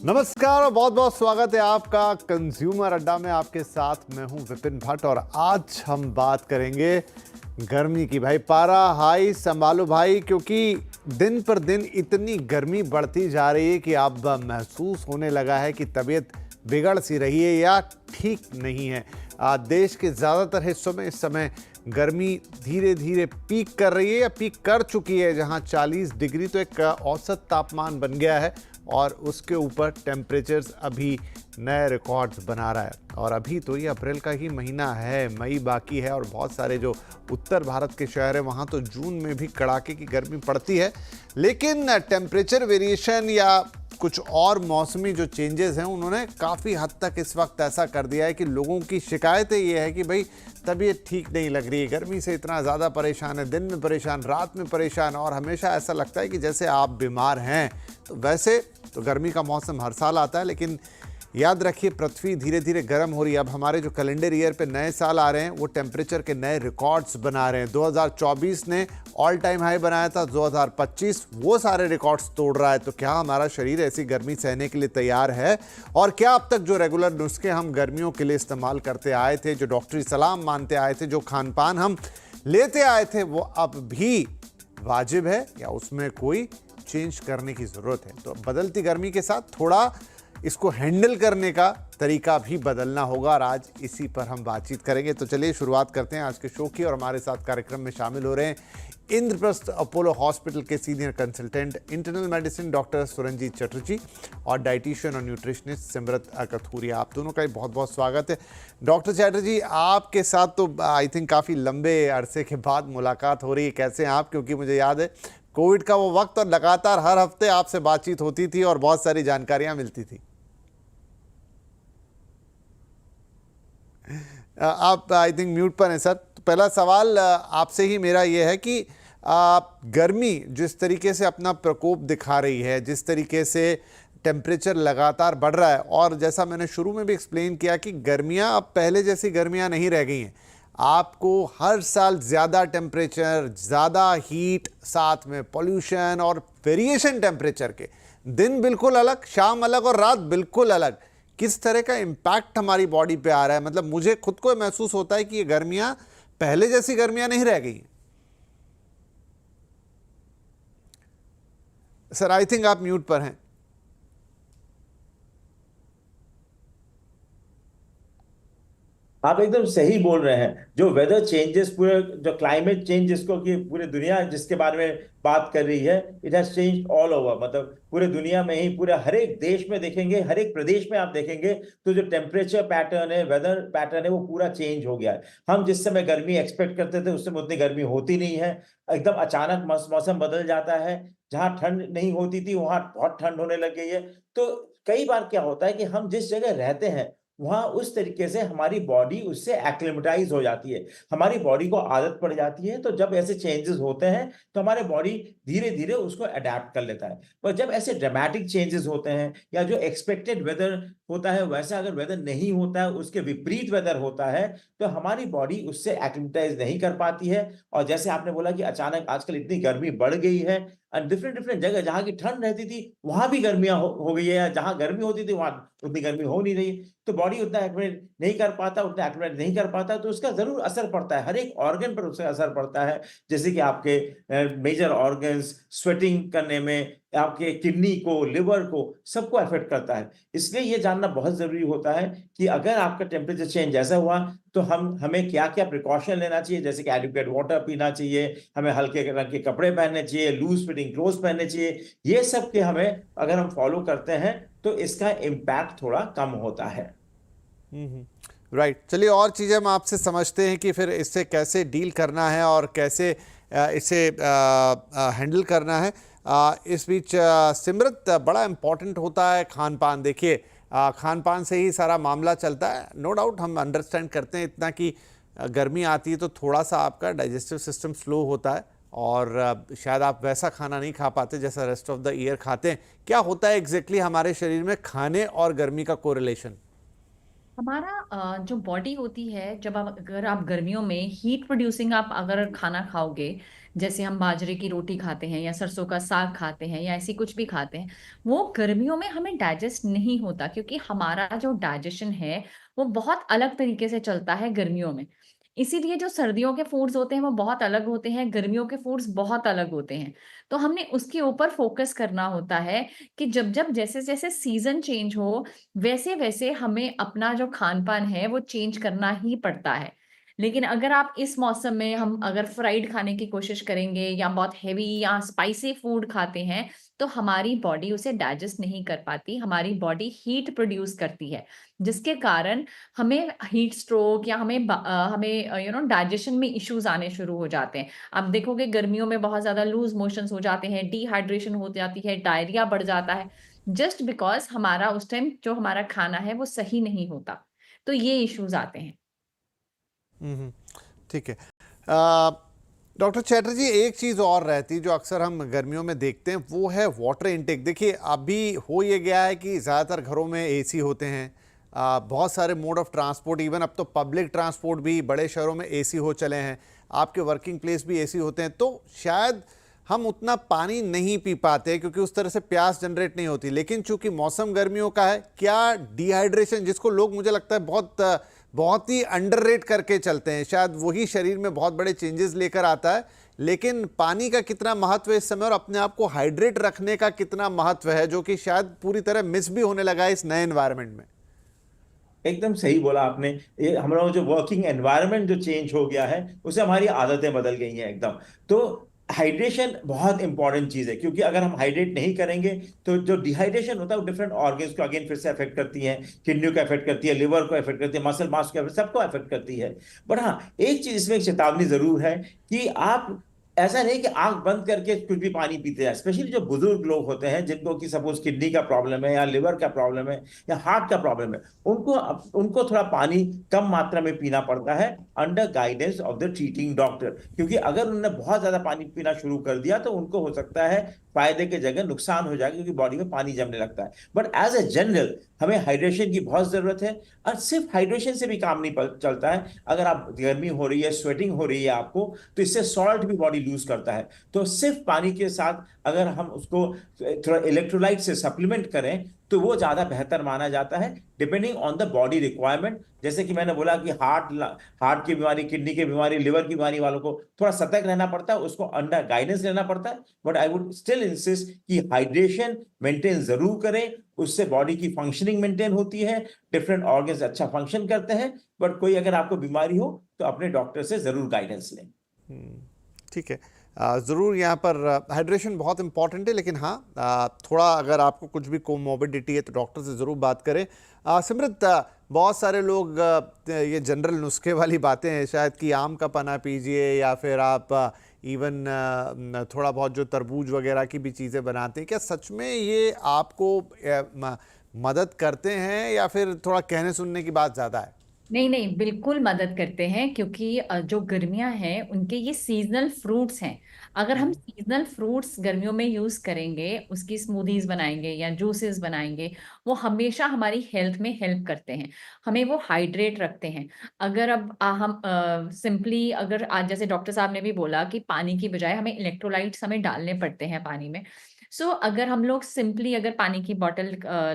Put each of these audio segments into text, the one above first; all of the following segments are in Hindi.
नमस्कार और बहुत बहुत स्वागत है आपका कंज्यूमर अड्डा में। आपके साथ मैं हूं विपिन भट्ट और आज हम बात करेंगे गर्मी की। भाई पारा हाई संभालो भाई, क्योंकि दिन पर दिन इतनी गर्मी बढ़ती जा रही है कि अब महसूस होने लगा है कि तबीयत बिगड़ सी रही है या ठीक नहीं है। देश के ज़्यादातर हिस्सों में इस समय गर्मी धीरे धीरे पीक कर रही है या पीक कर चुकी है, जहां 40 डिग्री तो एक औसत तापमान बन गया है और उसके ऊपर टेम्परेचर्स अभी नए रिकॉर्ड्स बना रहा है। और अभी तो ये अप्रैल का ही महीना है, मई बाकी है और बहुत सारे जो उत्तर भारत के शहर हैं वहाँ तो जून में भी कड़ाके की गर्मी पड़ती है। लेकिन टेम्परेचर वेरिएशन या कुछ और मौसमी जो चेंजेस हैं उन्होंने काफ़ी हद तक इस वक्त ऐसा कर दिया है कि लोगों की शिकायतें ये है कि भाई तबीयत ठीक नहीं लग रही है, गर्मी से इतना ज़्यादा परेशान है, दिन में परेशान, रात में परेशान, और हमेशा ऐसा लगता है कि जैसे आप बीमार हैं। तो वैसे तो गर्मी का मौसम हर साल आता है, लेकिन याद रखिए पृथ्वी धीरे धीरे गर्म हो रही है। अब हमारे जो कैलेंडर ईयर पे नए साल आ रहे हैं वो टेम्परेचर के नए रिकॉर्ड्स बना रहे हैं। 2024 ने ऑल टाइम हाई बनाया था, 2025 वो सारे रिकॉर्ड्स तोड़ रहा है। तो क्या हमारा शरीर ऐसी गर्मी सहने के लिए तैयार है? और क्या अब तक जो रेगुलर नुस्खे हम गर्मियों के लिए इस्तेमाल करते आए थे, जो डॉक्टरी सलाह मानते आए थे, जो खान पान हम लेते आए थे, वो अब भी वाजिब है या उसमें कोई चेंज करने की ज़रूरत है? तो बदलती गर्मी के साथ थोड़ा इसको हैंडल करने का तरीका भी बदलना होगा और आज इसी पर हम बातचीत करेंगे। तो चलिए शुरुआत करते हैं आज के शो की। और हमारे साथ कार्यक्रम में शामिल हो रहे हैं इंद्रप्रस्थ अपोलो हॉस्पिटल के senior consultant internal medicine doctor Suranjit Chatterjee और डाइटिशियन और न्यूट्रिशनिस्ट सिमरत कथूरिया। आप दोनों का बहुत बहुत स्वागत है। डॉक्टर चटर्जी, आपके साथ तो आई थिंक काफ़ी लंबे अरसे के बाद मुलाकात हो रही है। कैसे हैं आप? क्योंकि मुझे याद है कोविड का वो वक्त और लगातार हर हफ्ते आपसे बातचीत होती थी और बहुत सारी जानकारियां मिलती थी। आप आई थिंक म्यूट पर हैं सर। तो पहला सवाल आपसे ही मेरा ये है कि गर्मी जिस तरीके से अपना प्रकोप दिखा रही है, जिस तरीके से टेम्परेचर लगातार बढ़ रहा है, और जैसा मैंने शुरू में भी एक्सप्लेन किया कि गर्मियां अब पहले जैसी गर्मियां नहीं रह गई हैं। आपको हर साल ज़्यादा टेम्परेचर, ज़्यादा हीट, साथ में पॉल्यूशन और वेरिएशन टेम्परेचर के, दिन बिल्कुल अलग, शाम अलग और रात बिल्कुल अलग। किस तरह का इम्पैक्ट हमारी बॉडी पे आ रहा है? मतलब मुझे खुद को महसूस होता है कि ये गर्मियां पहले जैसी गर्मियां नहीं रह गई। सर आई थिंक आप म्यूट पर हैं। आप एकदम सही बोल रहे हैं। जो वेदर चेंजेस, पूरे जो क्लाइमेट चेंज जिसको कि पूरे दुनिया जिसके बारे में बात कर रही है, it has change all over. मतलब पूरे दुनिया में ही, पूरे हर एक देश में देखेंगे, हर एक प्रदेश में आप देखेंगे तो जो टेम्परेचर पैटर्न है, वेदर पैटर्न है, वो पूरा चेंज हो गया है। हम जिस समय गर्मी एक्सपेक्ट करते थे उस समय उतनी गर्मी होती नहीं है। एकदम अचानक मौसम बदल जाता है। जहां ठंड नहीं होती थी वहां बहुत ठंड होने लग गई है। तो कई बार क्या होता है कि हम जिस जगह रहते हैं वहां उस तरीके से हमारी बॉडी उससे एक्लिमेटाइज हो जाती है, हमारी बॉडी को आदत पड़ जाती है। तो जब ऐसे चेंजेस होते हैं तो हमारे बॉडी धीरे धीरे उसको अडेप्ट कर लेता है। पर जब ऐसे ड्रामेटिक चेंजेस होते हैं या जो एक्सपेक्टेड वेदर होता है वैसा अगर वेदर नहीं होता है, उसके विपरीत वेदर होता है, तो हमारी बॉडी उससे एक्लिमेटाइज नहीं कर पाती है। और जैसे आपने बोला कि अचानक आजकल इतनी गर्मी बढ़ गई है, डिफरेंट डिफरेंट जगह जहां की ठंड रहती थी वहां भी गर्मियां हो गई है, या जहां गर्मी होती थी वहां उतनी गर्मी हो नहीं रही। तो बॉडी उतना एक्टिवेट नहीं कर पाता, उतना एक्टिवेट नहीं कर पाता, तो उसका जरूर असर पड़ता है, हर एक ऑर्गन पर उसका असर पड़ता है। जैसे कि आपके मेजर ऑर्गन्स स्वेटिंग करने में, आपके किडनी को, लिवर को, सबको अफेक्ट करता है। इसलिए ये जानना बहुत जरूरी होता है कि अगर आपका टेम्परेचर चेंज ऐसा हुआ तो हमें क्या क्या प्रिकॉशन लेना चाहिए। जैसे कि एडिक्वेट वाटर पीना चाहिए, हमें हल्के रंग के कपड़े पहनने चाहिए, लूज फिटिंग क्लोथ पहनने चाहिए। ये सब के हमें अगर हम फॉलो करते हैं तो इसका इम्पैक्ट थोड़ा कम होता है। राइट। चलिए और चीज़ें हम आपसे समझते हैं कि फिर इससे कैसे डील करना है और कैसे इसे हैंडल करना है। इस बीच सिमरत, बड़ा इम्पॉर्टेंट होता है खान पान। देखिए खान पान से ही सारा मामला चलता है। नो डाउट हम अंडरस्टैंड करते हैं इतना कि गर्मी आती है तो थोड़ा सा आपका डाइजेस्टिव सिस्टम स्लो होता है और शायद आप वैसा खाना नहीं खा पाते जैसा रेस्ट ऑफ द ईयर खाते हैं। क्या होता है एग्जैक्टली हमारे शरीर में खाने और गर्मी का कोरिलेशन? हमारा जो बॉडी होती है, जब आप अगर आप गर्मियों में हीट प्रोड्यूसिंग आप अगर खाना खाओगे, जैसे हम बाजरे की रोटी खाते हैं या सरसों का साग खाते हैं या ऐसी कुछ भी खाते हैं, वो गर्मियों में हमें डाइजेस्ट नहीं होता, क्योंकि हमारा जो डाइजेशन है वो बहुत अलग तरीके से चलता है गर्मियों में। इसीलिए जो सर्दियों के फूड्स होते हैं वो बहुत अलग होते हैं, गर्मियों के फूड्स बहुत अलग होते हैं। तो हमने उसके ऊपर फोकस करना होता है कि जब जब जैसे जैसे सीजन चेंज हो, वैसे-वैसे हमें अपना जो खान-पान है वो चेंज करना ही पड़ता है। लेकिन अगर आप इस मौसम में हम अगर फ्राइड खाने की कोशिश करेंगे या बहुत हेवी या स्पाइसी फूड खाते हैं, तो हमारी बॉडी उसे डाइजेस्ट नहीं कर पाती, हमारी बॉडी हीट प्रोड्यूस करती है, जिसके कारण हमें हीट स्ट्रोक या हमें डाइजेशन में इश्यूज़ आने शुरू हो जाते हैं। आप देखोगे गर्मियों में बहुत ज़्यादा लूज़ मोशंस हो जाते हैं, डिहाइड्रेशन हो जाती है, डायरिया बढ़ जाता है। जस्ट बिकॉज़ हमारा उस टाइम जो हमारा खाना है वो सही नहीं होता। तो ये इश्यूज़ आते हैं। हम्म, ठीक है। अ, डॉक्टर चैटर्जी, एक चीज़ और रहती जो अक्सर हम गर्मियों में देखते हैं वो है वाटर इनटेक। देखिए, अभी हो ये गया है कि ज़्यादातर घरों में एसी होते हैं। बहुत सारे मोड ऑफ ट्रांसपोर्ट, इवन अब तो पब्लिक ट्रांसपोर्ट भी बड़े शहरों में एसी हो चले हैं। आपके वर्किंग प्लेस भी एसी होते हैं, तो शायद हम उतना पानी नहीं पी पाते क्योंकि उस तरह से प्यास जनरेट नहीं होती। लेकिन चूंकि मौसम गर्मियों का है, क्या डिहाइड्रेशन, जिसको लोग मुझे लगता है बहुत ही अंडररेट करके चलते हैं, शायद वही शरीर में बहुत बड़े चेंजेस लेकर आता है, लेकिन पानी का कितना महत्व है इस समय और अपने आप को हाइड्रेट रखने का कितना महत्व है, जो कि शायद पूरी तरह मिस भी होने लगा है इस नए एनवायरनमेंट में। एकदम सही बोला आपने। ये हमारा जो वर्किंग एनवायरनमेंट जो चेंज हो गया है, उससे हमारी आदतें बदल गई हैं एकदम। तो हाइड्रेशन बहुत इंपॉर्टेंट चीज है, क्योंकि अगर हम हाइड्रेट नहीं करेंगे तो जो डिहाइड्रेशन होता है वो डिफरेंट ऑर्गन्स को अगेन फिर से अफेक्ट करती है। किडनी को अफेक्ट करती है, लिवर को अफेक्ट करती है, मसल मास को सबको अफेक्ट करती है। बट हाँ, एक चीज इसमें एक चेतावनी जरूर है कि आप ऐसा नहीं कि आंख बंद करके कुछ भी पानी पीते हैं। स्पेशली जो बुजुर्ग लोग होते हैं, जिनको कि सपोज किडनी का प्रॉब्लम है या लिवर का प्रॉब्लम है या हार्ट का प्रॉब्लम है, उनको उनको थोड़ा पानी कम मात्रा में पीना पड़ता है under guidance of the treating doctor. क्योंकि अगर उन्होंने बहुत ज्यादा पानी पीना शुरू कर दिया तो उनको हो सकता है फायदे की जगह नुकसान हो जाएगा, क्योंकि बॉडी में पानी जमने लगता है। बट एज ए जनरल हमें हाइड्रेशन की बहुत जरूरत है। और सिर्फ हाइड्रेशन से भी काम नहीं चलता है। अगर आप गर्मी हो रही है, स्वेटिंग हो रही है आपको, तो इससे सॉल्ट भी बॉडी लूज करता है। तो सिर्फ पानी के साथ अगर हम उसको थोड़ा इलेक्ट्रोलाइट से सप्लीमेंट करें तो वो ज्यादा बेहतर माना जाता है, depending on the body requirement. जैसे कि मैंने बोला कि हार्ट की बीमारी, किडनी की बीमारी, लिवर की बीमारी वालों को थोड़ा सतर्क रहना पड़ता है, उसको अंडर गाइडेंस लेना पड़ता है। But I would still insist कि हाइड्रेशन मेंटेन जरूर करें। उससे बॉडी की फंक्शनिंग मेंटेन होती है, डिफरेंट ऑर्गन्स अच्छा फंक्शन करते हैं। बट कोई अगर आपको बीमारी हो तो अपने डॉक्टर से जरूर गाइडेंस लें। ठीक है। ज़रूर यहाँ पर हाइड्रेशन बहुत इंपॉर्टेंट है, लेकिन हाँ, थोड़ा अगर आपको कुछ भी कोमोबिडिटी है तो डॉक्टर से ज़रूर बात करें। सिमरत, बहुत सारे लोग ये जनरल नुस्खे वाली बातें हैं शायद कि आम का पन्ना पीजिए या फिर आप इवन थोड़ा बहुत जो तरबूज वगैरह की भी चीज़ें बनाते हैं, क्या सच में ये आपको मदद करते हैं या फिर थोड़ा कहने सुनने की बात ज़्यादा है? नहीं, नहीं, बिल्कुल मदद करते हैं, क्योंकि जो गर्मियाँ हैं उनके ये सीज़नल फ्रूट्स हैं। अगर हम सीज़नल फ्रूट्स गर्मियों में यूज़ करेंगे, उसकी स्मूदीज़ बनाएँगे या जूसेस बनाएँगे, वो हमेशा हमारी हेल्थ में हेल्प करते हैं। हमें वो हाइड्रेट रखते हैं। अगर अब हम सिंपली अगर आज जैसे डॉक्टर साहब ने भी बोला कि पानी की बजाय हमें इलेक्ट्रोलाइट्स हमें डालने पड़ते हैं पानी में। सो अगर हम लोग सिंपली अगर पानी की बॉटल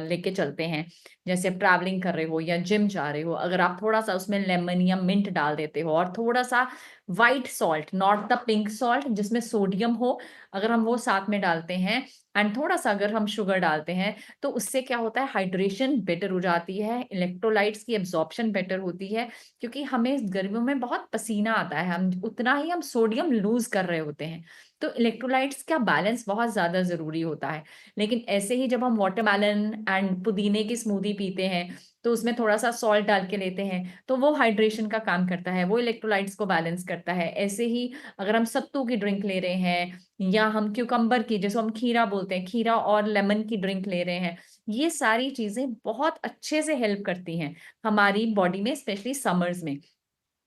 लेके चलते हैं, जैसे आप ट्रैवलिंग कर रहे हो या जिम जा रहे हो, अगर आप थोड़ा-सा उसमें लेमन या मिंट डाल देते हो और थोड़ा-सा white salt, not the pink salt जिसमें सोडियम हो, अगर हम वो साथ में डालते हैं एंड थोड़ा-सा अगर हम शुगर डालते हैं, तो उससे क्या होता है, हाइड्रेशन बेटर हो जाती है, इलेक्ट्रोलाइट्स की एब्ज़ॉर्प्शन बेटर होती है, क्योंकि हमें गर्मियों में बहुत पसीना आता है, हम उतना ही हम सोडियम लूज़ कर रहे होते हैं। तो इलेक्ट्रोलाइट्स का बैलेंस बहुत ज़्यादा ज़रूरी होता है। लेकिन ऐसे ही जब हम वाटरमेलन एंड पुदीने की स्मूदी पीते हैं, तो उसमें थोड़ा-सा सॉल्ट डाल के लेते हैं, तो वो हाइड्रेशन का काम करता है, वो इलेक्ट्रोलाइट्स को बैलेंस करता है। ऐसे ही अगर हम सत्तू की ड्रिंक ले रहे हैं या हम क्यूकम्बर की, जिसको हम खीरा बोलते हैं, खीरा और लेमन की ड्रिंक ले रहे हैं, ये सारी चीज़ें बहुत अच्छे से हेल्प करती हैं हमारी बॉडी में, स्पेशली समर्स में।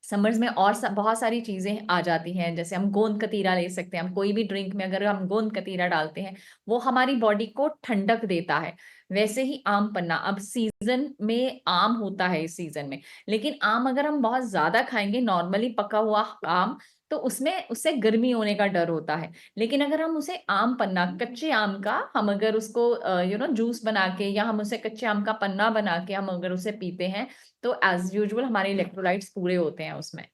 समर्स में और बहुत सारी चीज़ें आ जाती हैं, जैसे हम गोंद कतीरा ले सकते हैं। हम कोई भी ड्रिंक में अगर हम गोंद कतीरा डालते हैं, वो हमारी बॉडी को ठंडक देता है। वैसे ही आम पन्ना, अब सीजन में आम होता है इस सीजन में, लेकिन आम अगर हम बहुत ज्यादा खाएंगे, नॉर्मली पका हुआ आम, तो उसमें उससे गर्मी होने का डर होता है। लेकिन अगर हम उसे आम पन्ना, कच्चे आम का हम अगर उसको जूस बना के, या हम उसे कच्चे आम का पन्ना बना के हम अगर उसे पीते हैं, तो एज यूजुअल हमारे इलेक्ट्रोलाइट्स पूरे होते हैं उसमें।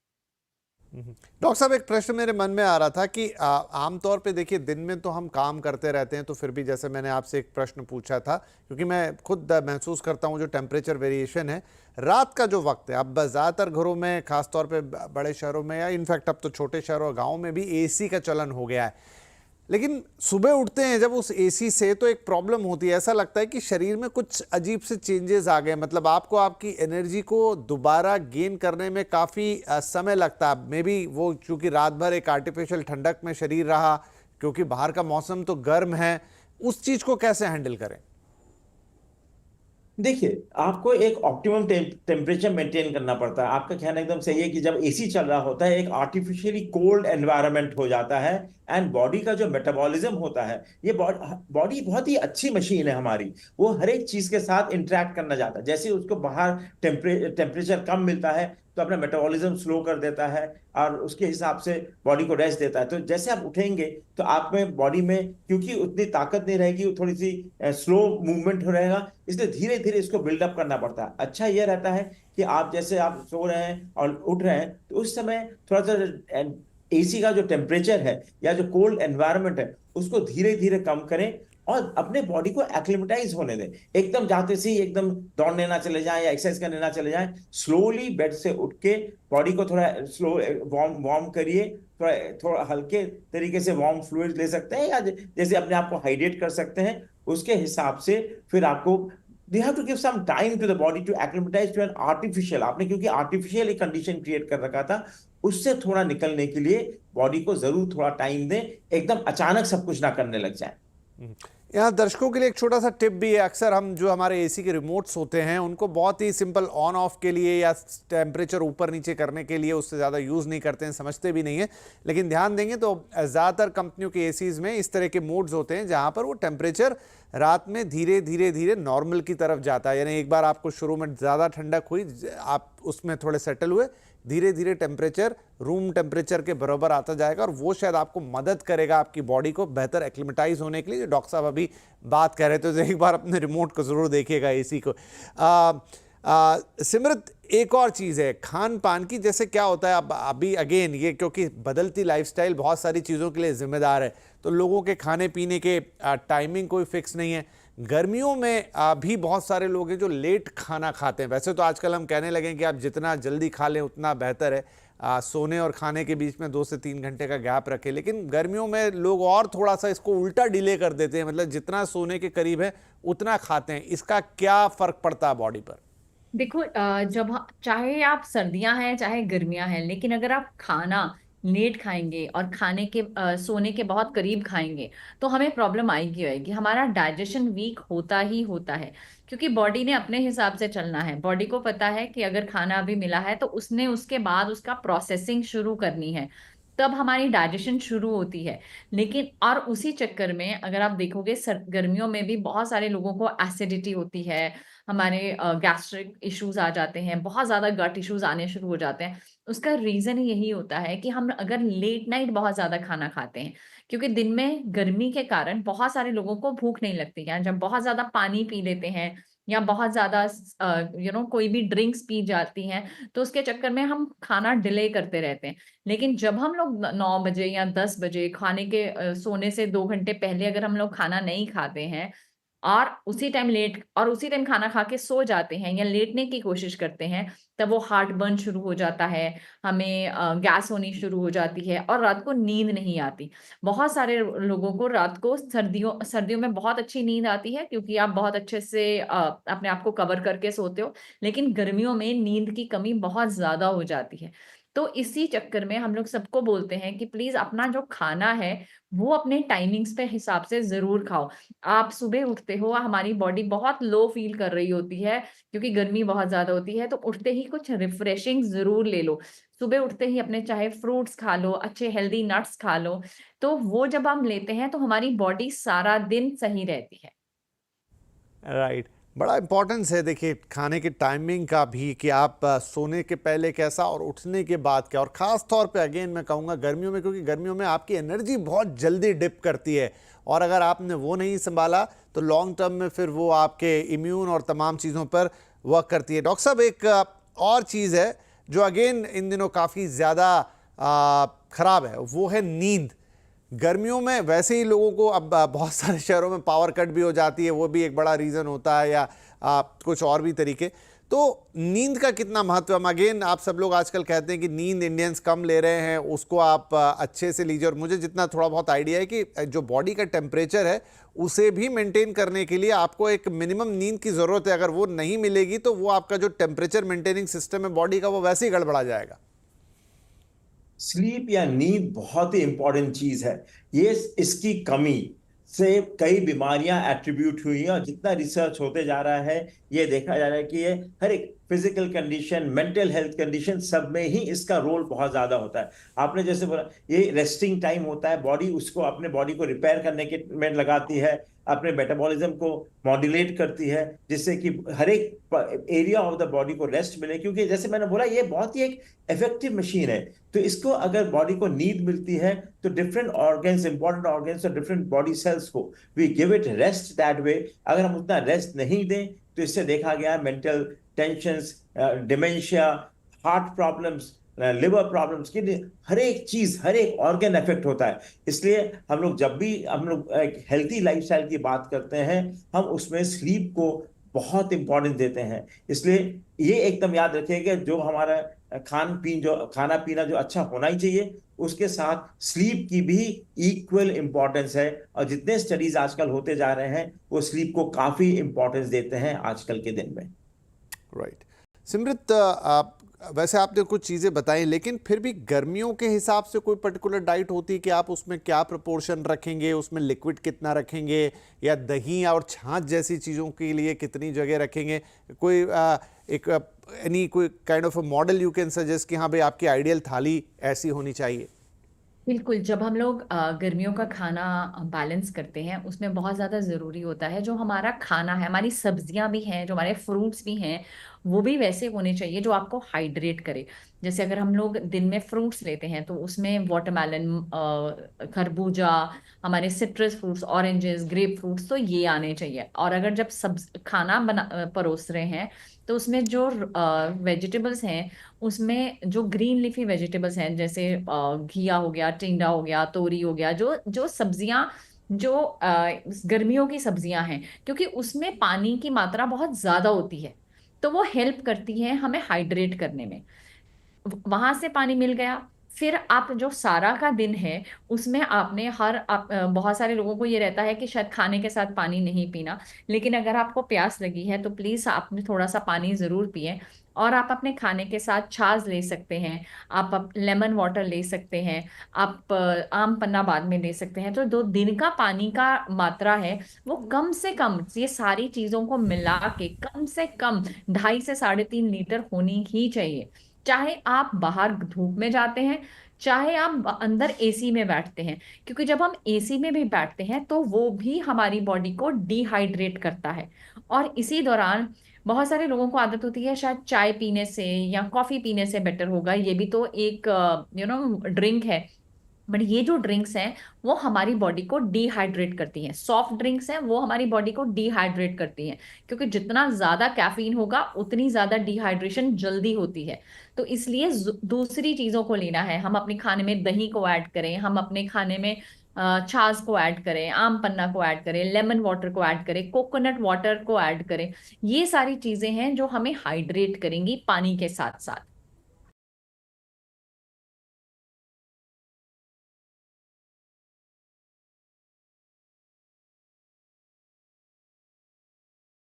डॉक्टर साहब, एक प्रश्न मेरे मन में आ रहा था कि आमतौर पे देखिए, दिन में तो हम काम करते रहते हैं, तो फिर भी जैसे मैंने आपसे एक प्रश्न पूछा था, क्योंकि मैं खुद महसूस करता हूँ जो टेम्परेचर वेरिएशन है, रात का जो वक्त है, अब ज़्यादातर घरों में, खासतौर पे बड़े शहरों में, या इनफैक्ट अब तो छोटे शहरों और गाँव में भी एसी का चलन हो गया है। लेकिन सुबह उठते हैं जब उस एसी से, तो एक प्रॉब्लम होती है, ऐसा लगता है कि शरीर में कुछ अजीब से चेंजेस आ गए, मतलब आपको आपकी एनर्जी को दोबारा गेन करने में काफ़ी समय लगता है। मे बी वो क्योंकि रात भर एक आर्टिफिशियल ठंडक में शरीर रहा, क्योंकि बाहर का मौसम तो गर्म है, उस चीज़ को कैसे हैंडल करें? देखिए, आपको एक ऑप्टिमम टेम्परेचर मेंटेन करना पड़ता है। आपका कहना एकदम सही है कि जब एसी चल रहा होता है, एक आर्टिफिशियली कोल्ड एनवायरनमेंट हो जाता है, एंड बॉडी का जो मेटाबॉलिज्म होता है, ये बॉडी बहुत ही अच्छी मशीन है हमारी। वो हर एक चीज के साथ इंटरेक्ट करना चाहता है। जैसे उसको बाहर टेम्परेचर कम मिलता है, तो अपना मेटाबॉलिज्म स्लो कर देता है, और उसके हिसाब से बॉडी को रेस्ट देता है। तो जैसे आप उठेंगे, तो आप में बॉडी में क्योंकि उतनी ताकत नहीं रहेगी, वो थोड़ी सी स्लो मूवमेंट हो रहेगा, इसलिए धीरे धीरे इसको बिल्डअप करना पड़ता है। अच्छा यह रहता है कि आप जैसे आप सो रहे हैं और उठ रहे हैं, तो उस समय थोड़ा सा एसी का जो टेम्परेचर है या जो कोल्ड एनवायरनमेंट है, उसको धीरे धीरे कम करें, और अपने बॉडी को एक्लिमेटाइज होने दें। एकदम जाते से ही एकदम दौड़ने ना चले जाएं या एक्सरसाइज करने ना चले जाएं। स्लोली बेड से उठ के बॉडी को थोड़ा स्लो वार्म वार्म करिए। थोड़ा थोड़ा हल्के तरीके से वार्म फ्लूइड ले सकते हैं, या जैसे अपने आप को हाइड्रेट कर सकते हैं, उसके हिसाब से फिर आपको you have to give some time to the body to acclimatize to an artificial, आपने क्योंकि आर्टिफिशियल एक कंडीशन क्रिएट कर रखा था, उससे थोड़ा निकलने के लिए बॉडी को जरूर थोड़ा टाइम दें। एकदम अचानक सब कुछ ना करने लग जाए। यहाँ दर्शकों के लिए एक छोटा सा टिप भी है। अक्सर हम जो हमारे एसी के रिमोट्स होते हैं, उनको बहुत ही सिंपल ऑन ऑफ के लिए या टेम्परेचर ऊपर नीचे करने के लिए उससे ज़्यादा यूज़ नहीं करते हैं, समझते भी नहीं है। लेकिन ध्यान देंगे तो ज़्यादातर कंपनियों के एसीज़ में इस तरह के मोड्स होते हैं जहाँ पर वो टेम्परेचर रात में धीरे धीरे धीरे नॉर्मल की तरफ जाता है। यानी एक बार आपको शुरू में ज़्यादा ठंडक हुई, आप उसमें थोड़े सेटल हुए, धीरे धीरे टेम्परेचर रूम टेम्परेचर के बराबर आता जाएगा, और वो शायद आपको मदद करेगा आपकी बॉडी को बेहतर एक्लिमेटाइज होने के लिए, जो डॉक्टर साहब अभी बात कर रहे थे। तो एक बार अपने रिमोट को ज़रूर देखिएगा एसी को। सिमरत, एक और चीज़ है खान पान की। जैसे क्या होता है, अब अभी अगेन ये क्योंकि बदलती लाइफस्टाइल बहुत सारी चीज़ों के लिए जिम्मेदार है, तो लोगों के खाने पीने के टाइमिंग कोई फिक्स नहीं है। गर्मियों में भी बहुत सारे लोग हैं जो लेट खाना खाते हैं। वैसे तो आजकल हम कहने लगे कि आप जितना जल्दी खा लें उतना बेहतर है, सोने और खाने के बीच में 2 से 3 घंटे का गैप रखें। लेकिन गर्मियों में लोग और थोड़ा सा इसको उल्टा डिले कर देते हैं, मतलब जितना सोने के करीब है उतना खाते हैं। इसका क्या फ़र्क पड़ता है बॉडी पर? देखो, चाहे आप सर्दियां हैं चाहे गर्मियां हैं, लेकिन अगर आप खाना लेट खाएंगे और खाने के सोने के बहुत करीब खाएंगे, तो हमें प्रॉब्लम आएगी आएगी। हमारा डाइजेशन वीक होता ही होता है, क्योंकि बॉडी ने अपने हिसाब से चलना है। बॉडी को पता है कि अगर खाना अभी मिला है तो उसने उसके बाद उसका प्रोसेसिंग शुरू करनी है, तब हमारी डाइजेशन शुरू होती है। लेकिन और उसी चक्कर में अगर आप देखोगे, गर्मियों में भी बहुत सारे लोगों को एसिडिटी होती है, हमारे गैस्ट्रिक इश्यूज आ जाते हैं, बहुत ज्यादा गट इश्यूज आने शुरू हो जाते हैं। उसका रीजन यही होता है कि हम अगर लेट नाइट बहुत ज्यादा खाना खाते हैं, क्योंकि दिन में गर्मी के कारण बहुत सारे लोगों को भूख नहीं लगती है। जब बहुत ज्यादा पानी पी लेते हैं या बहुत ज्यादा कोई भी ड्रिंक्स पी जाती हैं, तो उसके चक्कर में हम खाना डिले करते रहते हैं। लेकिन जब हम लोग 9 बजे या 10 बजे खाने के सोने से 2 घंटे पहले अगर हम लोग खाना नहीं खाते हैं, और उसी टाइम खाना खा के सो जाते हैं या लेटने की कोशिश करते हैं, तब वो हार्ट बर्न शुरू हो जाता है, हमें गैस होनी शुरू हो जाती है, और रात को नींद नहीं आती। बहुत सारे लोगों को रात को सर्दियों सर्दियों में बहुत अच्छी नींद आती है, क्योंकि आप बहुत अच्छे से अपने आप को कवर करके सोते हो। लेकिन गर्मियों में नींद की कमी बहुत ज्यादा हो जाती है। तो इसी चक्कर में हम लोग सबको बोलते हैं कि प्लीज अपना जो खाना है वो अपने टाइमिंग्स पे हिसाब से जरूर खाओ। आप सुबह उठते हो, हमारी बॉडी बहुत लो फील कर रही होती है, क्योंकि गर्मी बहुत ज्यादा होती है, तो उठते ही कुछ रिफ्रेशिंग जरूर ले लो। सुबह उठते ही अपने चाहे फ्रूट्स खा लो, अच्छे हेल्दी नट्स खा लो, तो वो जब हम लेते हैं तो हमारी बॉडी सारा दिन सही रहती है। राइट। बड़ा इम्पोर्टेंस है देखिए खाने की टाइमिंग का भी कि आप सोने के पहले कैसा और उठने के बाद क्या, और ख़ास तौर पे अगेन मैं कहूँगा गर्मियों में, क्योंकि गर्मियों में आपकी एनर्जी बहुत जल्दी डिप करती है और अगर आपने वो नहीं संभाला तो लॉन्ग टर्म में फिर वो आपके इम्यून और तमाम चीज़ों पर वर्क करती है। डॉक्टर साहब एक और चीज़ है जो अगेन इन दिनों काफ़ी ज़्यादा ख़राब है, वो है नींद। गर्मियों में वैसे ही लोगों को अब बहुत सारे शहरों में पावर कट भी हो जाती है, वो भी एक बड़ा रीज़न होता है, या कुछ और भी तरीके। तो नींद का कितना महत्व है? अगेन आप सब लोग आजकल कहते हैं कि नींद इंडियंस कम ले रहे हैं, उसको आप अच्छे से लीजिए। और मुझे जितना थोड़ा बहुत आइडिया है कि जो बॉडी का टेम्परेचर है उसे भी मेंटेन करने के लिए आपको एक मिनिमम नींद की ज़रूरत है। अगर वो नहीं मिलेगी तो वो आपका जो टेम्परेचर मेंटेनिंग सिस्टम है बॉडी का, वो वैसे ही गड़बड़ा जाएगा। स्लीप या नींद बहुत ही इंपॉर्टेंट चीज है। ये इसकी कमी से कई बीमारियां एट्रीब्यूट हुई हैं और जितना रिसर्च होते जा रहा है ये देखा जा रहा है कि ये हर एक physical condition, mental health condition, सब में ही इसका रोल बहुत ज्यादा होता है। आपने जैसे बोला ये रेस्टिंग टाइम होता है, बॉडी उसको अपने बॉडी को रिपेयर करने के में लगाती है, अपने मेटाबॉलिज्म को मॉड्यूलेट करती है जिससे कि हर एक एरिया ऑफ द बॉडी को रेस्ट मिले। क्योंकि जैसे मैंने बोला ये बहुत ही एक इफेक्टिव मशीन है, तो इसको अगर बॉडी को नींद मिलती है तो डिफरेंट ऑर्गन्स, इंपॉर्टेंट ऑर्गन्स और डिफरेंट बॉडी सेल्स को we give it rest that way. अगर हम उतना रेस्ट नहीं दें तो इससे देखा गया mental tensions, dementia, heart problems, liver problems, kidney, हर एक चीज, हर एक ऑर्गन इफेक्ट होता है। इसलिए हम लोग जब भी हम लोग एक हेल्थी लाइफस्टाइल की बात करते हैं हम उसमें स्लीप को बहुत इंपॉर्टेंस देते हैं। इसलिए ये एकदम याद रखिए कि जो हमारा खाना पीना जो अच्छा होना ही चाहिए, उसके साथ स्लीप की भी इक्वल इंपॉर्टेंस है। और जितने स्टडीज आजकल होते जा रहे हैं वो स्लीप को काफी इंपॉर्टेंस देते हैं आजकल के दिन में। राइट। सिमरत, वैसे आपने कुछ चीज़ें बताई, लेकिन फिर भी गर्मियों के हिसाब से कोई पर्टिकुलर डाइट होती है कि आप उसमें क्या प्रोपोर्शन रखेंगे, उसमें लिक्विड कितना रखेंगे, या दही और छाछ जैसी चीज़ों के लिए कितनी जगह रखेंगे? कोई कोई kind of a model you can suggest कि हाँ भाई आपकी आइडियल थाली ऐसी होनी चाहिए? बिल्कुल, जब हम लोग गर्मियों का खाना बैलेंस करते हैं उसमें बहुत ज़्यादा ज़रूरी होता है जो हमारा खाना है, हमारी सब्जियां भी हैं, जो हमारे फ्रूट्स भी हैं, वो भी वैसे होने चाहिए जो आपको हाइड्रेट करे। जैसे अगर हम लोग दिन में फ्रूट्स लेते हैं तो उसमें वाटरमेलन, खरबूजा, हमारे citrus fruits, oranges, grape fruits, तो ये आने चाहिए। और अगर जब सब खाना परोस रहे हैं तो उसमें जो वेजिटेबल्स हैं, उसमें जो ग्रीन लीफी वेजिटेबल्स हैं जैसे घिया हो गया, टिंडा हो गया, तोरी हो गया, जो जो सब्जियां जो गर्मियों की सब्जियां हैं, क्योंकि उसमें पानी की मात्रा बहुत ज्यादा होती है, तो वो हेल्प करती है हमें हाइड्रेट करने में। वहां से पानी मिल गया। फिर आप जो सारा का दिन है उसमें आपने बहुत सारे लोगों को ये रहता है कि शायद खाने के साथ पानी नहीं पीना, लेकिन अगर आपको प्यास लगी है तो प्लीज आपने थोड़ा सा पानी जरूर पिए। और आप अपने खाने के साथ छाछ ले सकते हैं, आप लेमन वाटर ले सकते हैं, आप आम पन्ना बाद में ले सकते हैं। तो 2 दिन का पानी का मात्रा है वो कम से कम, ये सारी चीजों को मिला के कम से कम 2.5 से 3.5 लीटर होनी ही चाहिए। चाहे आप बाहर धूप में जाते हैं, चाहे आप अंदर एसी में बैठते हैं, क्योंकि जब हम एसी में भी बैठते हैं तो वो भी हमारी बॉडी को डिहाइड्रेट करता है। और इसी दौरान बहुत सारे लोगों को आदत होती है शायद चाय पीने से या कॉफी पीने से बेटर होगा, ये भी तो एक ड्रिंक है। बट ये जो ड्रिंक्स हैं वो हमारी बॉडी को डिहाइड्रेट करती हैं, सॉफ्ट ड्रिंक्स हैं वो हमारी बॉडी को डिहाइड्रेट करती हैं, क्योंकि जितना ज्यादा कैफीन होगा उतनी ज्यादा डिहाइड्रेशन जल्दी होती है। तो इसलिए दूसरी चीजों को लेना है, हम अपने खाने में दही को ऐड करें, हम अपने खाने में छाछ को ऐड करें, आम पन्ना को ऐड करें, लेमन वाटर को ऐड करें, कोकोनट वाटर को ऐड करें। ये सारी चीजें हैं जो हमें हाइड्रेट करेंगी पानी के साथ साथ।